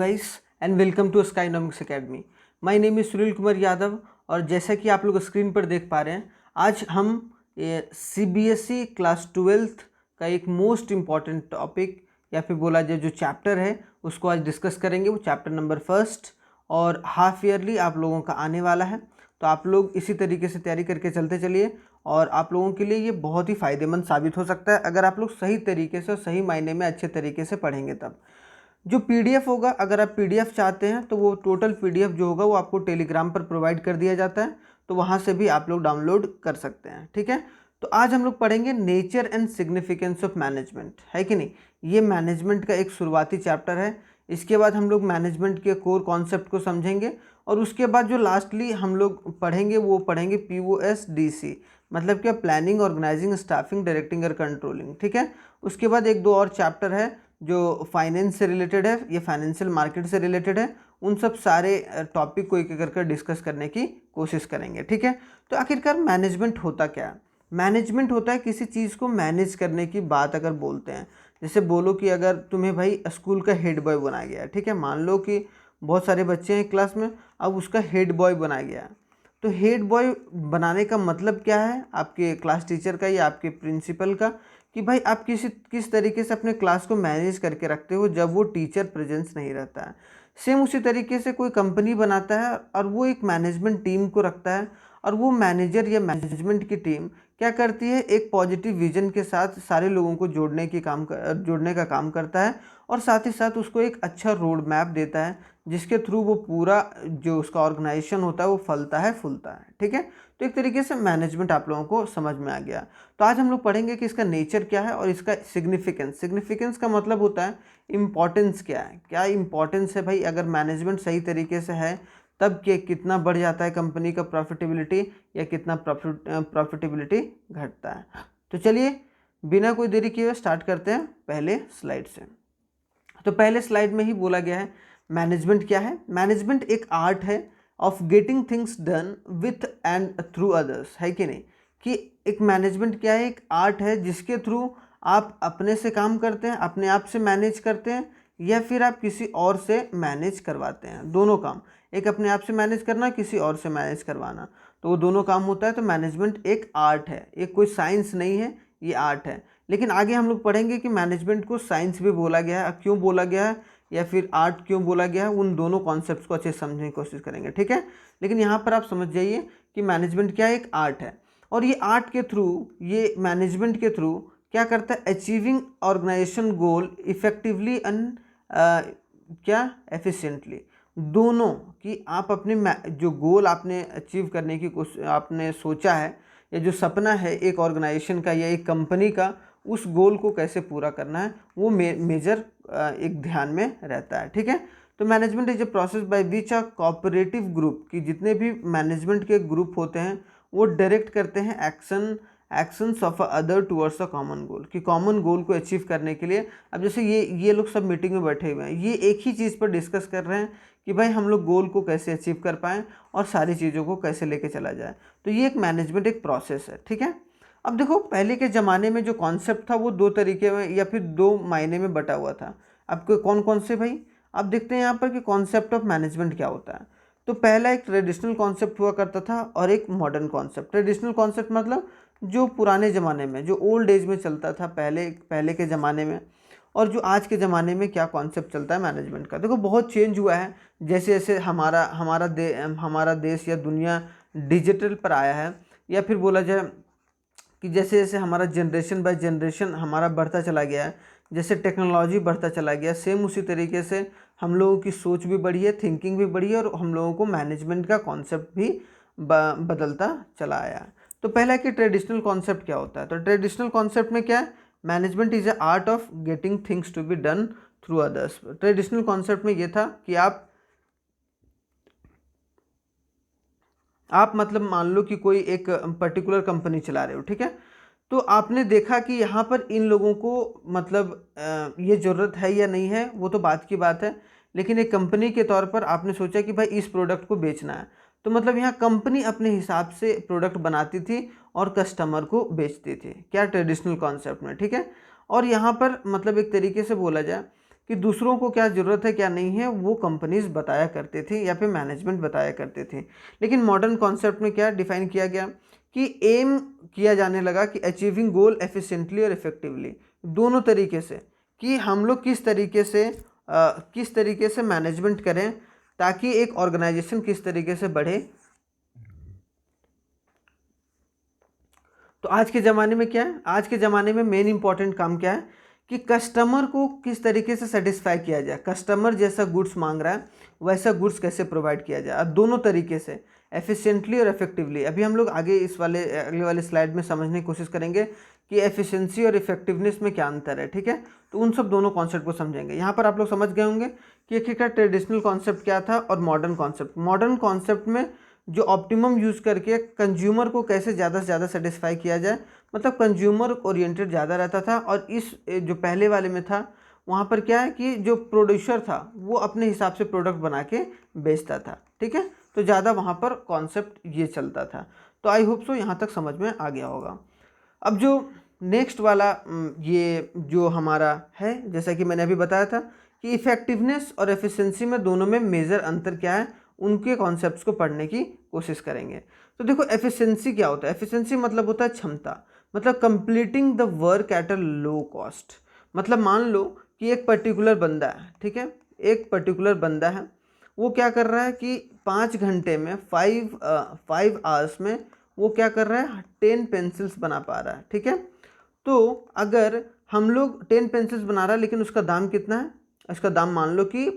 guys and welcome to Skynomics Academy. My name is Sunil Kumar Yadav और जैसा कि आप लोग स्क्रीन पर देख पा रहे हैं, आज हम CBSE क्लास 12th का एक मोस्ट इम्पॉर्टेंट टॉपिक या फिर बोला जाए जो चैप्टर है उसको आज डिस्कस करेंगे। वो चैप्टर नंबर 1 और हाफ ईयरली आप लोगों का आने वाला है, तो आप लोग इसी तरीके से तैयारी करके चलते चलिए और आप लोगों के लिए ये बहुत ही फ़ायदेमंद साबित हो सकता है अगर आप लोग सही तरीके से और सही मायने में अच्छे तरीके से पढ़ेंगे। तब जो पीडीएफ होगा, अगर आप पीडीएफ चाहते हैं तो वो टोटल पीडीएफ जो होगा वो आपको टेलीग्राम पर प्रोवाइड कर दिया जाता है, तो वहाँ से भी आप लोग डाउनलोड कर सकते हैं। ठीक है, तो आज हम लोग पढ़ेंगे nature and significance of management, है कि नहीं। ये मैनेजमेंट का एक शुरुआती चैप्टर है। इसके बाद हम लोग मैनेजमेंट के कोर कॉन्सेप्ट को समझेंगे और उसके बाद जो लास्टली हम लोग पढ़ेंगे वो पढ़ेंगे POSDC, मतलब क्या, प्लानिंग, ऑर्गेनाइजिंग, स्टाफिंग, डायरेक्टिंग और कंट्रोलिंग। ठीक है, उसके बाद एक दो और चैप्टर है जो फाइनेंस से रिलेटेड है, ये फाइनेंशियल मार्केट से रिलेटेड है। उन सब सारे टॉपिक को एक एक करके डिस्कस करने की कोशिश करेंगे। ठीक है, तो आखिरकार मैनेजमेंट होता क्या है। मैनेजमेंट होता है किसी चीज़ को मैनेज करने की बात अगर बोलते हैं। जैसे बोलो कि अगर तुम्हें भाई स्कूल का हेड बॉय बनाया गया है, ठीक है, मान लो कि बहुत सारे बच्चे हैं क्लास में, अब उसका हेड बॉय बनाया गया है। तो हेड बॉय बनाने का मतलब क्या है आपके क्लास टीचर का या आपके प्रिंसिपल का, कि भाई आप किस तरीके से अपने क्लास को मैनेज करके रखते हो जब वो टीचर प्रेजेंस नहीं रहता है। सेम उसी तरीके से कोई कंपनी बनाता है और वो एक मैनेजमेंट टीम को रखता है और वो मैनेजर या मैनेजमेंट की टीम क्या करती है, एक पॉजिटिव विजन के साथ सारे लोगों को जोड़ने का काम करता है और साथ ही साथ उसको एक अच्छा रोड मैप देता है जिसके थ्रू वो पूरा जो उसका ऑर्गेनाइजेशन होता है वो फलता है फूलता है। ठीक है, तो एक तरीके से मैनेजमेंट आप लोगों को समझ में आ गया। तो आज हम लोग पढ़ेंगे कि इसका नेचर क्या है और इसका सिग्निफिकेंस का मतलब होता है इम्पॉर्टेंस क्या है, क्या इम्पॉर्टेंस है भाई। अगर मैनेजमेंट सही तरीके से है तब के कितना बढ़ जाता है कंपनी का प्रॉफिटेबिलिटी या कितना प्रॉफिटेबिलिटी घटता है। तो चलिए बिना कोई देरी किए हुए स्टार्ट करते हैं पहले स्लाइड से। तो पहले स्लाइड में ही बोला गया है मैनेजमेंट क्या है। मैनेजमेंट एक आर्ट है of getting things done with and through others, है कि नहीं, कि एक मैनेजमेंट क्या है, एक आर्ट है जिसके थ्रू आप अपने से काम करते हैं, अपने आप से मैनेज करते हैं या फिर आप किसी और से मैनेज करवाते हैं। दोनों काम, एक अपने आप से मैनेज करना, किसी और से मैनेज करवाना, तो वो दोनों काम होता है। तो मैनेजमेंट एक आर्ट है, एक कोई साइंस नहीं है, ये आर्ट है। लेकिन आगे हम लोग पढ़ेंगे कि मैनेजमेंट को साइंस भी बोला गया है, क्यों बोला गया है या फिर आर्ट क्यों बोला गया है, उन दोनों कॉन्सेप्ट्स को अच्छे से समझने की कोशिश करेंगे। ठीक है, लेकिन यहाँ पर आप समझ जाइए कि मैनेजमेंट क्या है, एक आर्ट है और ये आर्ट के थ्रू, ये मैनेजमेंट के थ्रू क्या करता है, achieving organisation goal effectively and क्या एफिशिएंटली। दोनों कि आप अपने जो गोल आपने अचीव करने की आपने सोचा है या जो सपना है एक ऑर्गेनाइजेशन का या एक कंपनी का, उस गोल को कैसे पूरा करना है वो मेजर एक ध्यान में रहता है। ठीक है, तो management is a process by which a cooperative group, कि जितने भी मैनेजमेंट के ग्रुप होते हैं वो डायरेक्ट करते हैं actions of other towards a common goal, कि कॉमन गोल को अचीव करने के लिए। अब जैसे ये लोग सब मीटिंग में बैठे हुए हैं, ये एक ही चीज़ पर डिस्कस कर रहे हैं कि भाई हम लोग गोल को कैसे अचीव कर पाएँ और सारी चीज़ों को कैसे लेके चला जाए। तो ये एक मैनेजमेंट एक प्रोसेस है। ठीक है, अब देखो पहले के ज़माने में जो कॉन्सेप्ट था वो दो तरीके में या फिर दो मायने में बटा हुआ था। अब कौन कौन से भाई, अब देखते हैं यहाँ पर कि कॉन्सेप्ट ऑफ मैनेजमेंट क्या होता है। तो पहला एक ट्रेडिशनल कॉन्सेप्ट हुआ करता था और एक मॉडर्न कॉन्सेप्ट। ट्रेडिशनल कॉन्सेप्ट मतलब जो पुराने ज़माने में, जो ओल्ड एज में चलता था पहले के ज़माने में, और जो आज के ज़माने में क्या कॉन्सेप्ट चलता है मैनेजमेंट का। देखो बहुत चेंज हुआ है जैसे जैसे हमारा देश या दुनिया डिजिटल पर आया है, या फिर बोला जाए कि जैसे जैसे हमारा जनरेशन बाय जनरेशन हमारा बढ़ता चला गया है, जैसे टेक्नोलॉजी बढ़ता चला गया, सेम उसी तरीके से हम लोगों की सोच भी बढ़ी है, थिंकिंग भी बढ़ी है और हम लोगों को मैनेजमेंट का कॉन्सेप्ट भी बदलता चला आया है। तो पहला कि ट्रेडिशनल कॉन्सेप्ट क्या होता है। तो ट्रेडिशनल कॉन्सेप्ट में क्या है, management is a art of getting things to be done through others. Traditional concept में ये था कि आप मतलब मान लो कि कोई एक पर्टिकुलर कंपनी चला रहे हो, ठीक है, तो आपने देखा कि यहाँ पर इन लोगों को मतलब ये ज़रूरत है या नहीं है वो तो बात की बात है, लेकिन एक कंपनी के तौर पर आपने सोचा कि भाई इस प्रोडक्ट को बेचना है, तो मतलब यहाँ कंपनी अपने हिसाब से प्रोडक्ट बनाती थी और कस्टमर को बेचती थी, क्या ट्रेडिशनल कॉन्सेप्ट में। ठीक है, और यहाँ पर मतलब एक तरीके से बोला जाए कि दूसरों को क्या ज़रूरत है क्या नहीं है वो कंपनीज बताया करते थे या फिर मैनेजमेंट बताया करते थे। लेकिन मॉडर्न कॉन्सेप्ट में क्या डिफाइन किया गया कि एम किया जाने लगा कि अचीविंग गोल एफिशिएंटली और इफेक्टिवली, दोनों तरीके से, कि हम लोग किस तरीके से मैनेजमेंट करें ताकि एक ऑर्गेनाइजेशन किस तरीके से बढ़े। तो आज के ज़माने में क्या है, आज के ज़माने में मेन इंपॉर्टेंट काम क्या है कि कस्टमर को किस तरीके से सेटिस्फाई किया जाए, कस्टमर जैसा गुड्स मांग रहा है वैसा गुड्स कैसे प्रोवाइड किया जाए, और दोनों तरीके से एफिशिएंटली और इफेक्टिवली। अभी हम लोग आगे अगले वाले स्लाइड में समझने की कोशिश करेंगे कि एफिशिएंसी और इफेक्टिवनेस में क्या अंतर है, ठीक है। तो उन सब दोनों कॉन्सेप्ट को समझेंगे। यहाँ पर आप लोग समझ गए होंगे कि एक का ट्रेडिशनल कॉन्सेप्ट क्या था और मॉडर्न कॉन्सेप्ट। मॉडर्न कॉन्सेप्ट में जो ऑप्टिमम यूज़ करके कंज्यूमर को कैसे ज़्यादा से ज़्यादा सेटिस्फाई किया जाए, मतलब कंज्यूमर ओरिएंटेड ज़्यादा रहता था। और इस जो पहले वाले में था वहाँ पर क्या है कि जो प्रोड्यूसर था वो अपने हिसाब से प्रोडक्ट बना के बेचता था, ठीक है। तो ज़्यादा वहाँ पर कॉन्सेप्ट ये चलता था। तो आई होप सो यहाँ तक समझ में आ गया होगा। अब जो नेक्स्ट वाला ये जो हमारा है, जैसा कि मैंने अभी बताया था कि इफ़ेक्टिवनेस और एफिशिएंसी में दोनों में मेजर अंतर क्या है, उनके कॉन्सेप्ट्स को पढ़ने की कोशिश करेंगे। तो देखो एफिशिएंसी क्या होता है। एफिशिएंसी मतलब होता है क्षमता, मतलब completing the work at a low cost. मतलब मान लो कि एक पर्टिकुलर बंदा है, ठीक है, एक पर्टिकुलर बंदा है, वो क्या कर रहा है कि 5 घंटे में 5 आवर्स में वो क्या कर रहा है 10 पेंसिल्स बना पा रहा है, ठीक है। तो अगर हम लोग 10 पेंसिल्स बना रहा है लेकिन उसका दाम कितना है, उसका दाम मान लो कि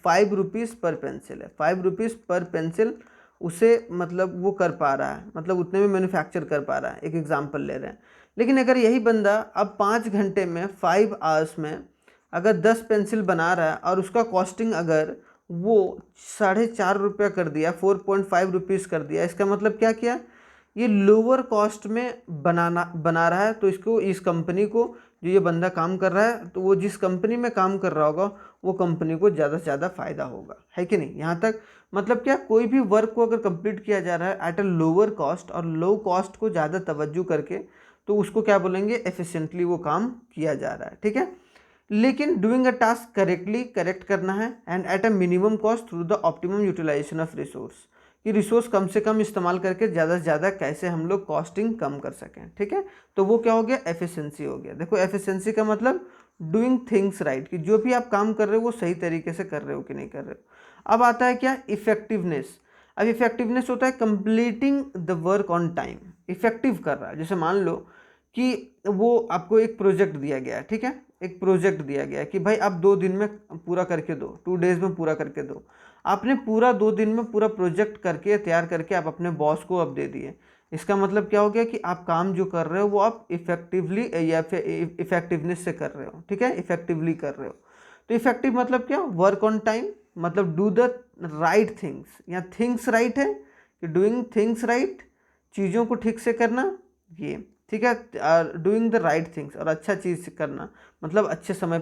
5 रुपीज़ पर पेंसिल है, 5 रुपीज़ पर पेंसिल उसे मतलब वो कर पा रहा है, मतलब उतने में मैन्युफैक्चर कर पा रहा है, एक एग्जांपल ले रहे हैं। लेकिन अगर यही बंदा अब 5 घंटे में 5 आवर्स में अगर 10 पेंसिल बना रहा है और उसका कॉस्टिंग अगर वो 4.5 रुपया कर दिया, 4.5 रुपीज़ कर दिया, इसका मतलब क्या किया, ये लोअर कॉस्ट में बना रहा है। तो इसको, इस कंपनी को, जो ये बंदा काम कर रहा है, तो वो जिस कंपनी में काम कर रहा होगा वो कंपनी को ज़्यादा से ज़्यादा फ़ायदा होगा, है कि नहीं। यहाँ तक मतलब क्या, कोई भी वर्क को अगर कंप्लीट किया जा रहा है एट अ लोअर कॉस्ट और लो कॉस्ट को ज़्यादा तवज्जो करके, तो उसको क्या बोलेंगे, एफिशिएंटली वो काम किया जा रहा है, ठीक है। लेकिन doing a task correctly, correct करना है, and at a minimum cost through the optimum utilisation of resource, कि रिसोर्स कम से कम इस्तेमाल करके ज़्यादा से ज़्यादा कैसे हम लोग कॉस्टिंग कम कर सकें, ठीक है। तो वो क्या हो गया, एफिशिएंसी हो गया। देखो एफिशिएंसी का मतलब डूइंग थिंग्स राइट, कि जो भी आप काम कर रहे हो वो सही तरीके से कर रहे हो कि नहीं कर रहे हो। अब आता है क्या, इफेक्टिवनेस। अब इफेक्टिवनेस होता है completing the work on time, effective कर रहा है। जैसे मान लो कि वो आपको एक प्रोजेक्ट दिया गया है, ठीक है, एक प्रोजेक्ट दिया गया है कि भाई आप 2 दिन में पूरा करके दो, 2 डेज में पूरा करके दो। आपने पूरा 2 दिन में पूरा प्रोजेक्ट करके तैयार करके आप अपने बॉस को अब दे दिए। इसका मतलब क्या हो गया कि आप काम जो कर रहे हो वो आप इफेक्टिवली या फिर इफेक्टिवनेस से कर रहे हो, ठीक है, इफेक्टिवली कर रहे हो। तो इफेक्टिव मतलब क्या, वर्क ऑन टाइम, मतलब डू द राइट थिंग्स, या थिंग्स राइट है कि डूइंग थिंग्स राइट, चीज़ों को ठीक से करना, ये ठीक है, डूइंग द राइट थिंग्स, और अच्छा चीज़ करना, मतलब अच्छे समय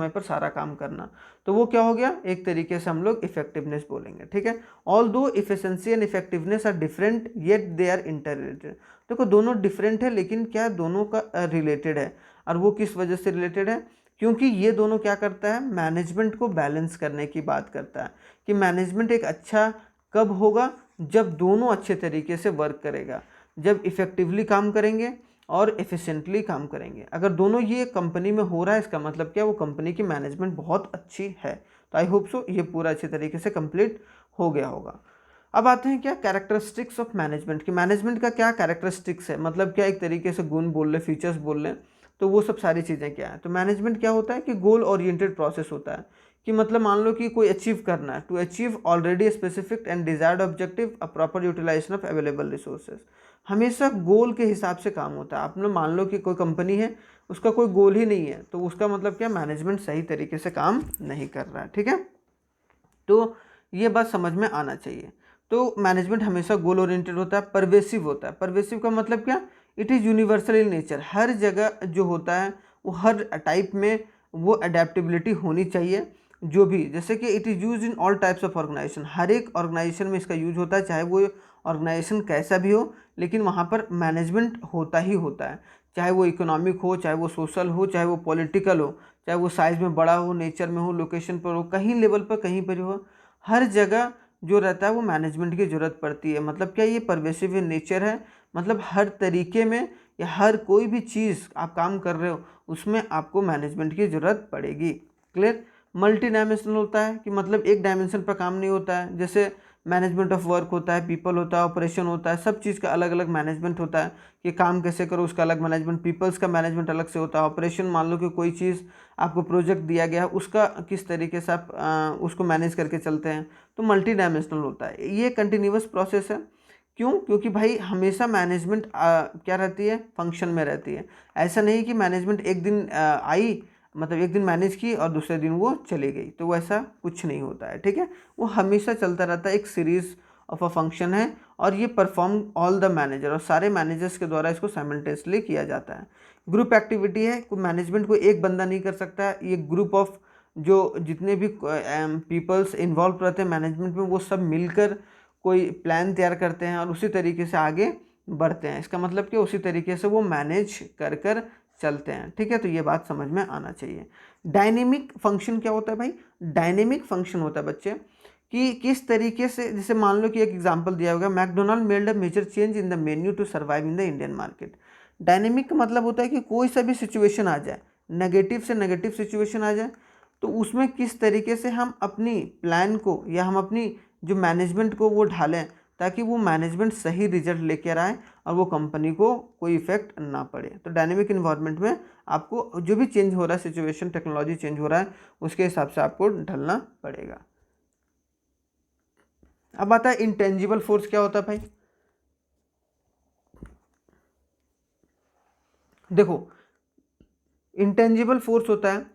पर सारा काम करना। तो वो क्या हो गया, एक तरीके से हम लोग इफेक्टिवनेस बोलेंगे, ठीक है। Although efficiency and effectiveness are different yet they are interrelated. देखो दोनों डिफरेंट है लेकिन क्या दोनों का रिलेटेड है। और वो किस वजह से रिलेटेड है, क्योंकि ये दोनों क्या करता है, मैनेजमेंट को बैलेंस करने की बात करता है, कि मैनेजमेंट एक अच्छा कब होगा, जब दोनों अच्छे तरीके से वर्क करेगा, जब इफ़ेक्टिवली काम करेंगे और एफिशिएंटली काम करेंगे। अगर दोनों ये कंपनी में हो रहा है, इसका मतलब क्या, वो कंपनी की मैनेजमेंट बहुत अच्छी है। तो आई होप सो ये पूरा अच्छे तरीके से कंप्लीट हो गया होगा। अब आते हैं क्या, कैरेक्टरिस्टिक्स ऑफ मैनेजमेंट, कि मैनेजमेंट का क्या कैरेक्टरिस्टिक्स है, मतलब क्या एक तरीके से गुण बोल लें, फीचर्स बोल लें, तो वो सब सारी चीज़ें क्या है। तो मैनेजमेंट क्या होता है कि गोल ओरिएंटेड प्रोसेस होता है, कि मतलब मान लो कि कोई अचीव करना है, to achieve already specific and desired objective a proper utilisation of available resources. हमेशा गोल के हिसाब से काम होता है। आप लोग मान लो कि कोई कंपनी है, उसका कोई गोल ही नहीं है, तो उसका मतलब क्या, मैनेजमेंट सही तरीके से काम नहीं कर रहा है, ठीक है। तो ये बात समझ में आना चाहिए। तो मैनेजमेंट हमेशा गोल ओरिएंटेड होता है, परवेसिव होता है। परवेसिव का मतलब क्या, it is universal in nature, हर जगह जो होता है वो हर टाइप में वो अडेप्टेबिलिटी होनी चाहिए। जो भी, जैसे कि it is use in all types of organization, हर एक ऑर्गेनाइजेशन में इसका यूज होता है, चाहे वो ऑर्गेनाइजेशन कैसा भी हो, लेकिन वहाँ पर मैनेजमेंट होता ही होता है। चाहे वो इकोनॉमिक हो, चाहे वो सोशल हो, चाहे वो पॉलिटिकल हो, चाहे वो साइज़ में बड़ा हो, नेचर में हो, लोकेशन पर हो, कहीं लेवल पर कहीं पर हो, हर जगह जो रहता है वो मैनेजमेंट की ज़रूरत पड़ती है। मतलब क्या ये परवेसिव इन नेचर है, मतलब हर तरीके में या हर कोई भी चीज़ आप काम कर रहे हो उसमें आपको मैनेजमेंट की ज़रूरत पड़ेगी। क्लियर। मल्टी डायमेंशनल होता है कि मतलब एक डायमेंशन पर काम नहीं होता है, जैसे मैनेजमेंट ऑफ वर्क होता है, पीपल होता है, ऑपरेशन होता है, सब चीज़ का अलग अलग मैनेजमेंट होता है कि काम कैसे करो उसका अलग मैनेजमेंट, पीपल्स का मैनेजमेंट अलग से होता है, ऑपरेशन मान लो कि कोई चीज़ आपको प्रोजेक्ट दिया गया उसका किस तरीके से आप उसको मैनेज करके चलते हैं, तो मल्टी डायमेंशनल होता है। ये कंटिन्यूअस प्रोसेस है। क्यों? क्योंकि भाई हमेशा मैनेजमेंट क्या रहती है, फंक्शन में रहती है। ऐसा नहीं कि मैनेजमेंट एक दिन आई, मतलब एक दिन मैनेज की और दूसरे दिन वो चली गई, तो वैसा कुछ नहीं होता है। ठीक है, वो हमेशा चलता रहता है, एक सीरीज ऑफ अ फंक्शन है और ये परफॉर्म ऑल द मैनेजर, और सारे मैनेजर्स के द्वारा इसको साइमल्टेनियसली किया जाता है। ग्रुप एक्टिविटी है, कोई मैनेजमेंट को एक बंदा नहीं कर सकता है, ये ग्रुप ऑफ जो जितने भी पीपल्स इन्वॉल्व रहते हैं मैनेजमेंट में वो सब मिलकर कोई प्लान तैयार करते हैं और उसी तरीके से आगे बढ़ते हैं। इसका मतलब कि उसी तरीके से वो मैनेज कर कर चलते हैं। ठीक है, तो ये बात समझ में आना चाहिए। डायनेमिक फंक्शन क्या होता है भाई? डायनेमिक फंक्शन होता है बच्चे कि किस तरीके से, जैसे मान लो कि एक एग्जांपल दिया होगा, McDonald made a major change in the menu to survive in the Indian market. Dynamic का मतलब होता है कि कोई सा भी सिचुएशन आ जाए, नेगेटिव से नेगेटिव सिचुएशन आ जाए, तो उसमें किस तरीके से हम अपनी प्लान को या हम अपनी जो मैनेजमेंट को वो ढालें ताकि वो मैनेजमेंट सही रिजल्ट लेकर आए और वो कंपनी को कोई इफेक्ट ना पड़े। तो डायनेमिक इन्वायरमेंट में आपको जो भी चेंज हो रहा है, सिचुएशन टेक्नोलॉजी चेंज हो रहा है, उसके हिसाब से आपको ढलना पड़ेगा। अब आता है इंटेंजिबल फोर्स। क्या होता है भाई? देखो, इंटेंजिबल फोर्स होता है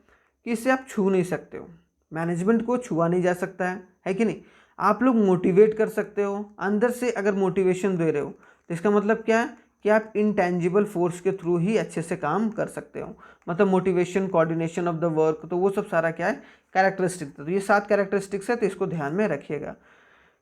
कि इसे आप छू नहीं सकते हो, मैनेजमेंट को छुआ नहीं जा सकता है कि नहीं? आप लोग मोटिवेट कर सकते हो, अंदर से अगर मोटिवेशन दे रहे हो तो इसका मतलब क्या है कि आप इंटेंजिबल फोर्स के थ्रू ही अच्छे से काम कर सकते हो। मतलब motivation, coordination of the work, तो वो सब सारा क्या है, कैरेक्टरिस्टिक। तो ये 7 कैरेक्टरिस्टिक्स है, तो इसको ध्यान में रखिएगा।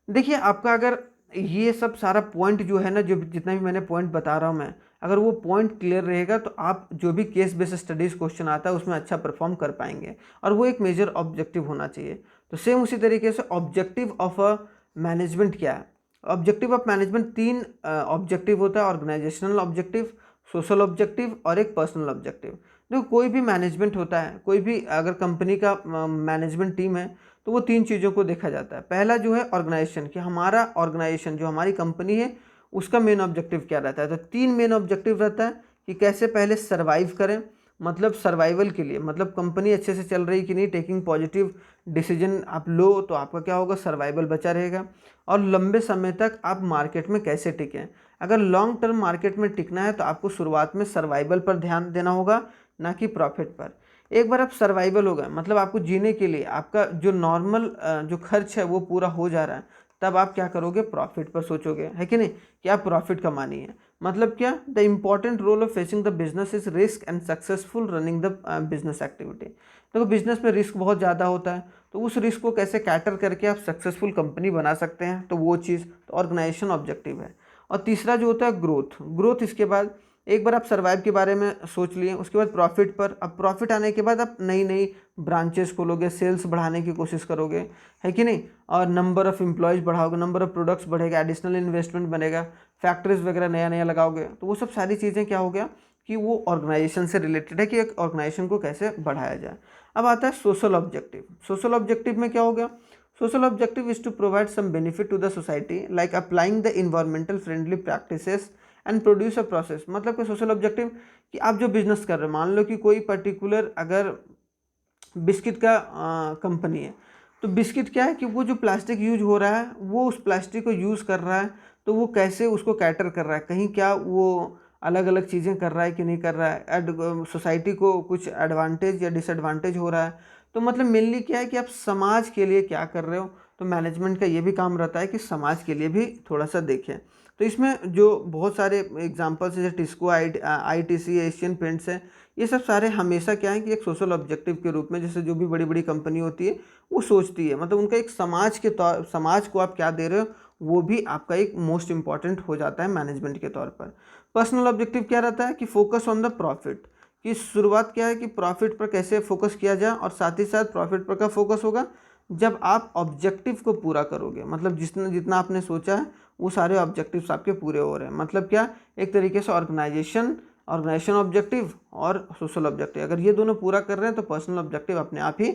देखिए, आपका अगर ये सब सारा पॉइंट जो है ना, जो जितना भी मैंने पॉइंट बता रहा हूँ मैं, अगर वो पॉइंट क्लियर रहेगा तो आप जो भी केस बेस्ड स्टडीज़ क्वेश्चन आता है उसमें अच्छा परफॉर्म कर पाएंगे, और वो एक मेजर ऑब्जेक्टिव होना चाहिए। तो सेम उसी तरीके से ऑब्जेक्टिव ऑफ अ मैनेजमेंट क्या है? ऑब्जेक्टिव ऑफ मैनेजमेंट 3 ऑब्जेक्टिव होता है, ऑर्गेनाइजेशनल ऑब्जेक्टिव, सोशल ऑब्जेक्टिव और एक पर्सनल ऑब्जेक्टिव। देखो, कोई भी मैनेजमेंट होता है, कोई भी अगर कंपनी का मैनेजमेंट टीम है, तो वो 3 चीज़ों को देखा जाता है। पहला जो है ऑर्गेनाइजेशन, कि हमारा ऑर्गेनाइजेशन जो हमारी कंपनी है उसका मेन ऑब्जेक्टिव क्या रहता है। तो 3 मेन ऑब्जेक्टिव रहता है कि कैसे पहले सर्वाइव करें, मतलब सर्वाइवल के लिए, मतलब कंपनी अच्छे से चल रही कि नहीं, टेकिंग पॉजिटिव डिसीजन आप लो तो आपका क्या होगा, सर्वाइवल बचा रहेगा। और लंबे समय तक आप मार्केट में कैसे टिकें। अगर लॉन्ग टर्म मार्केट में टिकना है तो आपको शुरुआत में सर्वाइवल पर ध्यान देना होगा, ना कि प्रॉफिट पर। एक बार आप सर्वाइवल हो गए, मतलब आपको जीने के लिए आपका जो नॉर्मल जो खर्च है वो पूरा हो जा रहा है, तब आप क्या करोगे, प्रॉफिट पर सोचोगे, है कि नहीं, कि आप प्रॉफिट कमानी है। मतलब क्या, the important role of facing the business is risk and successful running the business activity. देखो, बिजनेस में रिस्क बहुत ज़्यादा होता है, तो उस रिस्क को कैसे कैटर करके आप सक्सेसफुल कंपनी बना सकते हैं, तो वो चीज़ तो ऑर्गेनाइजेशन ऑब्जेक्टिव है। और तीसरा जो होता है ग्रोथ। ग्रोथ इसके बाद एक बार आप सर्वाइव के बारे में सोच लिए, उसके बाद प्रॉफिट पर, अब प्रॉफिट आने के बाद आप नई नई ब्रांचेस खोलोगे, सेल्स बढ़ाने की कोशिश करोगे, है कि नहीं, और नंबर ऑफ एम्प्लॉयज़ बढ़ाओगे, नंबर ऑफ प्रोडक्ट्स बढ़ेगा, एडिशनल इन्वेस्टमेंट बनेगा, फैक्ट्रीज वगैरह नया नया लगाओगे। तो वो सब सारी चीज़ें क्या हो गया कि वो ऑर्गेनाइजेशन से रिलेटेड है कि एक ऑर्गेनाइजेशन को कैसे बढ़ाया जाए। अब आता है सोशल ऑब्जेक्टिव। सोशल ऑब्जेक्टिव में क्या हो गया, social objective is to provide some benefit to the society like applying the environmental friendly practices and produce a process. मतलब कि सोशल ऑब्जेक्टिव कि आप जो बिजनेस कर रहे हो, मान लो कि कोई पर्टिकुलर अगर बिस्किट का कंपनी है, तो बिस्किट क्या है कि वो जो प्लास्टिक यूज हो रहा है वो उस प्लास्टिक को यूज़ कर रहा है, तो वो कैसे उसको कैटर कर रहा है, कहीं क्या वो अलग अलग चीज़ें कर रहा है कि नहीं कर रहा है, सोसाइटी को कुछ एडवांटेज या डिसएडवांटेज हो रहा है। तो मतलब मेनली क्या है कि आप समाज के लिए क्या कर रहे हो। तो मैनेजमेंट का ये भी काम रहता है कि समाज के लिए भी थोड़ा सा देखें। तो इसमें जो बहुत सारे एग्जांपल्स हैं, जैसे टिस्को, ITC, एशियन पेंट्स है, ये सब सारे हमेशा क्या है कि एक सोशल ऑब्जेक्टिव के रूप में, जैसे जो भी बड़ी बड़ी कंपनी होती है वो सोचती है, मतलब उनका एक समाज के तौर, समाज को आप क्या दे रहे हो, वो भी आपका एक मोस्ट इम्पॉर्टेंट हो जाता है मैनेजमेंट के तौर पर। पर्सनल ऑब्जेक्टिव क्या रहता है कि फोकस ऑन द प्रॉफिट, कि शुरुआत क्या है कि प्रॉफिट पर कैसे फोकस किया जाए, और साथ ही साथ प्रॉफिट पर का फोकस होगा जब आप ऑब्जेक्टिव को पूरा करोगे, मतलब जितना जितना आपने सोचा है वो सारे ऑब्जेक्टिव्स आपके पूरे हो रहे हैं। मतलब क्या, एक तरीके से ऑर्गेनाइजेशन ऑब्जेक्टिव और सोशल ऑब्जेक्टिव, अगर ये दोनों पूरा कर रहे हैं तो पर्सनल ऑब्जेक्टिव अपने आप ही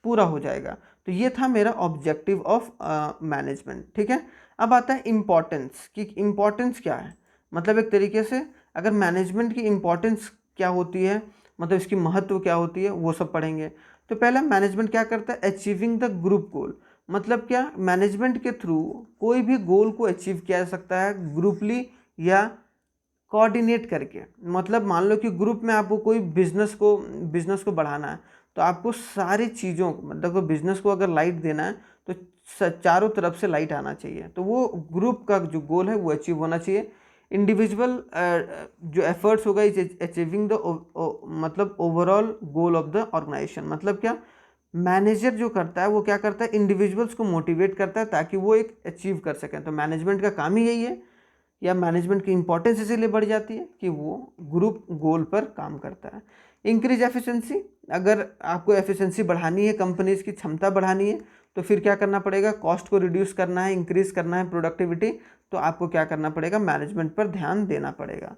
पूरा हो जाएगा। तो ये था मेरा ऑब्जेक्टिव ऑफ मैनेजमेंट। ठीक है, अब आता है इम्पॉर्टेंस, कि इम्पॉर्टेंस क्या है, मतलब एक तरीके से अगर मैनेजमेंट की इम्पॉर्टेंस क्या होती है, मतलब इसकी महत्व क्या होती है, वो सब पढ़ेंगे। तो पहला मैनेजमेंट क्या करता है, अचीविंग द ग्रुप गोल। मतलब क्या, मैनेजमेंट के थ्रू कोई भी गोल को अचीव किया जा सकता है ग्रुपली या कोऑर्डिनेट करके। मतलब मान लो कि ग्रुप में आपको कोई बिजनेस को बढ़ाना है, तो आपको सारी चीज़ों को, मतलब बिजनेस को अगर लाइट देना है तो चारों तरफ से लाइट आना चाहिए। तो वो ग्रुप का जो गोल है वो अचीव होना चाहिए। इंडिविजुअल जो एफर्ट्स होगा इज अचीविंग द मतलब overall goal of the organisation. मतलब क्या, मैनेजर जो करता है वो क्या करता है, इंडिविजुअल्स को मोटिवेट करता है ताकि वो एक अचीव कर सकें। तो मैनेजमेंट का काम ही यही है, या मैनेजमेंट की इंपॉर्टेंस इसीलिए बढ़ जाती है कि वो ग्रुप गोल पर काम करता है। इंक्रीज एफिशिएंसी, अगर आपको एफिशिएंसी बढ़ानी है, कंपनीज की क्षमता बढ़ानी है, तो फिर क्या करना पड़ेगा, कॉस्ट को रिड्यूस करना है, इंक्रीज करना है प्रोडक्टिविटी, तो आपको क्या करना पड़ेगा, मैनेजमेंट पर ध्यान देना पड़ेगा।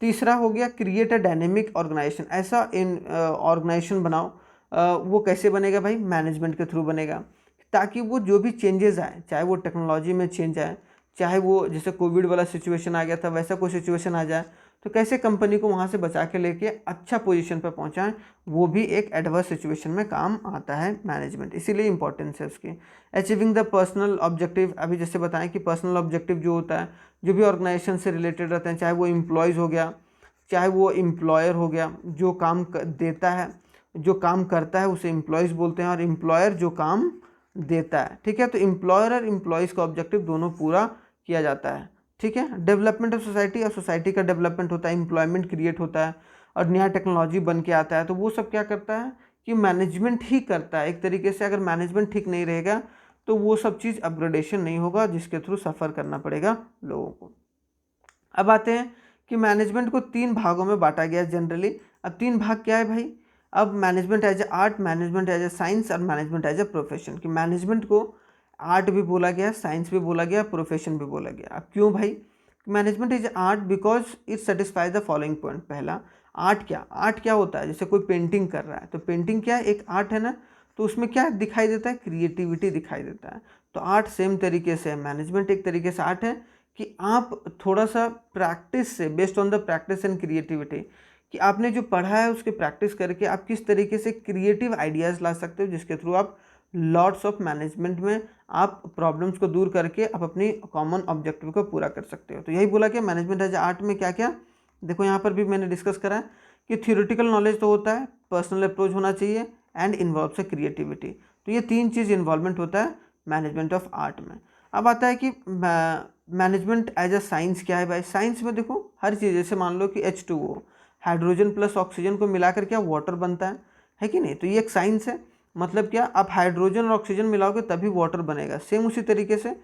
तीसरा हो गया क्रिएट अ डायनेमिक ऑर्गेनाइजेशन, ऐसा इन ऑर्गेनाइजेशन बनाओ। वो कैसे बनेगा भाई, मैनेजमेंट के थ्रू बनेगा, ताकि वो जो भी चेंजेस आए, चाहे वो टेक्नोलॉजी में चेंज आए, चाहे वो जैसे कोविड वाला सिचुएशन आ गया था वैसा कोई सिचुएशन आ जाए, तो कैसे कंपनी को वहाँ से बचा के लेके अच्छा पोजीशन पर पहुँचाएं, वो भी एक एडवर्स सिचुएशन में काम आता है मैनेजमेंट, इसीलिए इंपॉर्टेंस है उसकी। अचीविंग द पर्सनल ऑब्जेक्टिव, अभी जैसे बताएं कि पर्सनल ऑब्जेक्टिव जो होता है, जो भी ऑर्गेनाइजेशन से रिलेटेड रहते हैं, चाहे वो एम्प्लॉयज़ हो गया, चाहे वो एम्प्लॉयर हो गया, जो काम देता है, जो काम करता है उसे एम्प्लॉयज़ बोलते हैं, और एम्प्लॉयर जो काम देता है। ठीक है, तो एम्प्लॉयर और एम्प्लॉयज़ का ऑब्जेक्टिव दोनों पूरा किया जाता है। ठीक है, डेवलपमेंट ऑफ सोसाइटी, और सोसाइटी का डेवलपमेंट होता है, एम्प्लॉयमेंट क्रिएट होता है, और नया टेक्नोलॉजी बन के आता है, तो वो सब क्या करता है कि मैनेजमेंट ही करता है। एक तरीके से अगर मैनेजमेंट ठीक नहीं रहेगा तो वो सब चीज़ अपग्रेडेशन नहीं होगा, जिसके थ्रू सफ़र करना पड़ेगा लोगों को। अब आते हैं कि मैनेजमेंट को 3 भागों में बांटा गया है जनरली। अब 3 भाग क्या है भाई, अब management as a art, management as a science, और मैनेजमेंट एज ए प्रोफेशन। कि मैनेजमेंट को आर्ट भी बोला गया, साइंस भी बोला गया, प्रोफेशन भी बोला गया। अब क्यों भाई, management is art because it satisfy the following point. पहला, आर्ट क्या होता है, जैसे कोई पेंटिंग कर रहा है तो पेंटिंग क्या है, एक आर्ट है ना, तो उसमें क्या दिखाई देता है, क्रिएटिविटी दिखाई देता है। तो आर्ट सेम तरीके से मैनेजमेंट एक तरीके से आर्ट है, कि आप थोड़ा सा प्रैक्टिस से, based on the practice and creativity, कि आपने जो पढ़ा है उसकी प्रैक्टिस करके आप किस तरीके से क्रिएटिव आइडियाज़ ला सकते हो, जिसके थ्रू आप लॉट्स ऑफ मैनेजमेंट में आप प्रॉब्लम्स को दूर करके आप अपनी कॉमन ऑब्जेक्टिव को पूरा कर सकते हो। तो यही बोला कि मैनेजमेंट एज आर्ट में क्या क्या, देखो यहाँ पर भी मैंने डिस्कस करा है कि थियोरेटिकल नॉलेज तो होता है, पर्सनल अप्रोच होना चाहिए, एंड इन्वॉल्व से क्रिएटिविटी। तो ये 3 चीज़ इन्वॉल्वमेंट होता है मैनेजमेंट ऑफ आर्ट में। अब आता है कि मैनेजमेंट एज अ साइंस क्या है भाई। साइंस में देखो हर चीज़, जैसे मान लो कि H2O, हाइड्रोजन प्लस ऑक्सीजन को मिलाकर क्या वाटर बनता है कि नहीं, तो ये एक साइंस है। मतलब क्या, आप हाइड्रोजन और ऑक्सीजन मिलाओगे तभी वाटर बनेगा। सेम उसी तरीके से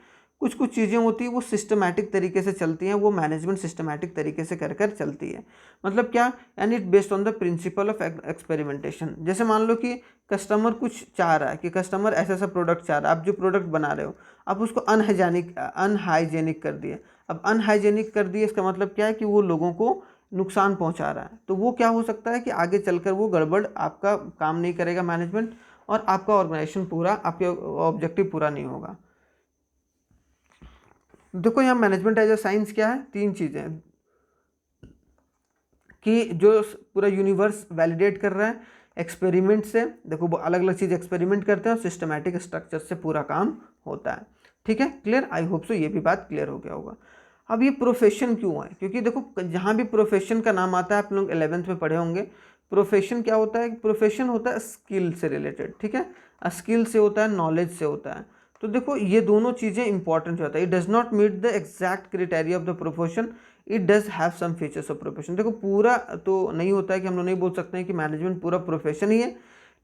कुछ कुछ चीज़ें होती है वो सिस्टमैटिक तरीके से चलती हैं, वो मैनेजमेंट सिस्टमैटिक तरीके से कर कर चलती है। मतलब क्या, and it based on the principle of experimentation. जैसे मान लो कि कस्टमर कुछ चाह रहा है, कि कस्टमर ऐसा ऐसा प्रोडक्ट चाह रहा है, आप जो प्रोडक्ट बना रहे हो आप उसको अनहाइजेनिक कर दिए। अब अनहाइजेनिक कर दिए इसका मतलब क्या है कि वो लोगों को नुकसान पहुंचा रहा है, तो वो क्या हो सकता है कि आगे चलकर वो गड़बड़, आपका काम नहीं करेगा मैनेजमेंट, और आपका ऑर्गेनाइजेशन पूरा, आपके ऑब्जेक्टिव पूरा नहीं होगा। देखो यहाँ मैनेजमेंट एज ए साइंस क्या है, 3 चीज़ें, कि जो पूरा यूनिवर्स वैलिडेट कर रहा है एक्सपेरिमेंट से। देखो वो अलग अलग चीज़ एक्सपेरिमेंट करते हैं और सिस्टमैटिक स्ट्रक्चर से पूरा काम होता है। ठीक है, क्लियर, आई होप सो ये भी बात क्लियर हो गया होगा। अब ये प्रोफेशन क्यों है, क्योंकि देखो जहाँ भी प्रोफेशन का नाम आता है, आप लोग 11th में पढ़े होंगे, प्रोफेशन क्या होता है, प्रोफेशन होता है स्किल से रिलेटेड। ठीक है, स्किल से होता है, नॉलेज से होता है। तो देखो ये दोनों चीज़ें इंपॉर्टेंट होता है। It does not meet the exact criteria of the profession, it does have some features of profession. देखो पूरा तो नहीं होता है कि हम लोग नहीं बोल सकते हैं कि मैनेजमेंट पूरा प्रोफेशन ही है,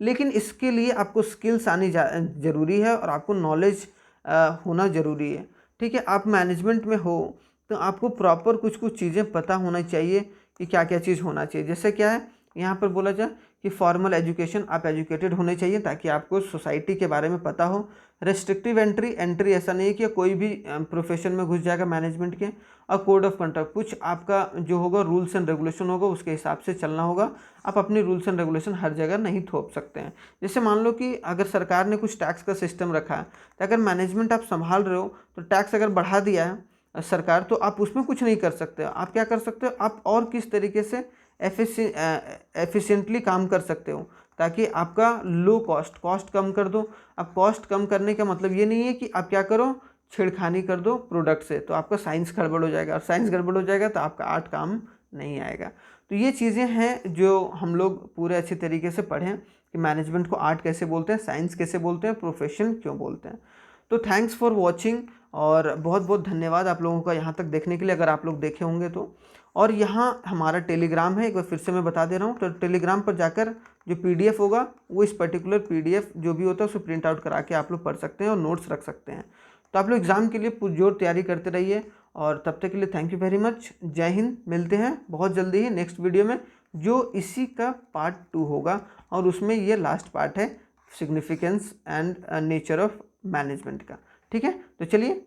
लेकिन इसके लिए आपको स्किल्स आनी जरूरी है और आपको नॉलेज होना ज़रूरी है। ठीक है, आप मैनेजमेंट में हो तो आपको प्रॉपर कुछ कुछ चीज़ें पता होना चाहिए कि क्या क्या चीज़ होना चाहिए। जैसे क्या है यहाँ पर बोला जाए कि फॉर्मल एजुकेशन, आप एजुकेटेड होने चाहिए ताकि आपको सोसाइटी के बारे में पता हो। रेस्ट्रिक्टिव एंट्री, एंट्री ऐसा नहीं है कि कोई भी प्रोफेशन में घुस जाएगा मैनेजमेंट के। और कोड ऑफ कंडक्ट, कुछ आपका जो होगा रूल्स एंड रेगुलेशन होगा, उसके हिसाब से चलना होगा। आप अपनी रूल्स एंड रेगुलेशन हर जगह नहीं थोप सकते हैं। जैसे मान लो कि अगर सरकार ने कुछ टैक्स का सिस्टम रखा है, तो अगर मैनेजमेंट आप संभाल रहे हो तो टैक्स अगर बढ़ा दिया है सरकार, तो आप उसमें कुछ नहीं कर सकते। आप क्या कर सकते हो, आप और किस तरीके से एफिशिएंटली काम कर सकते हो ताकि आपका लो कॉस्ट कम कर दो। अब कॉस्ट कम करने का मतलब ये नहीं है कि आप क्या करो, छेड़खानी कर दो प्रोडक्ट से, तो आपका साइंस गड़बड़ हो जाएगा, और साइंस गड़बड़ हो जाएगा तो आपका आर्ट काम नहीं आएगा। तो ये चीज़ें हैं जो हम लोग पूरे अच्छे तरीके से पढ़ें कि मैनेजमेंट को आर्ट कैसे बोलते हैं, साइंस कैसे बोलते हैं, प्रोफेशन क्यों बोलते हैं। तो थैंक्स फॉर वॉचिंग, और बहुत बहुत धन्यवाद आप लोगों का यहाँ तक देखने के लिए, अगर आप लोग देखे होंगे तो। और यहाँ हमारा टेलीग्राम है, एक बार फिर से मैं बता दे रहा हूँ। तो टेलीग्राम पर जाकर जो पीडीएफ होगा, वो इस पर्टिकुलर पीडीएफ जो भी होता है उसको प्रिंट आउट करा के आप लोग पढ़ सकते हैं और नोट्स रख सकते हैं। तो आप लोग एग्ज़ाम के लिए पुरजोर तैयारी करते रहिए, और तब तक के लिए थैंक यू वेरी मच। जय हिंद। मिलते हैं बहुत जल्दी ही नेक्स्ट वीडियो में, जो इसी का पार्ट 2 होगा, और उसमें ये लास्ट पार्ट है, significance and nature of management का। ठीक है, तो चलिए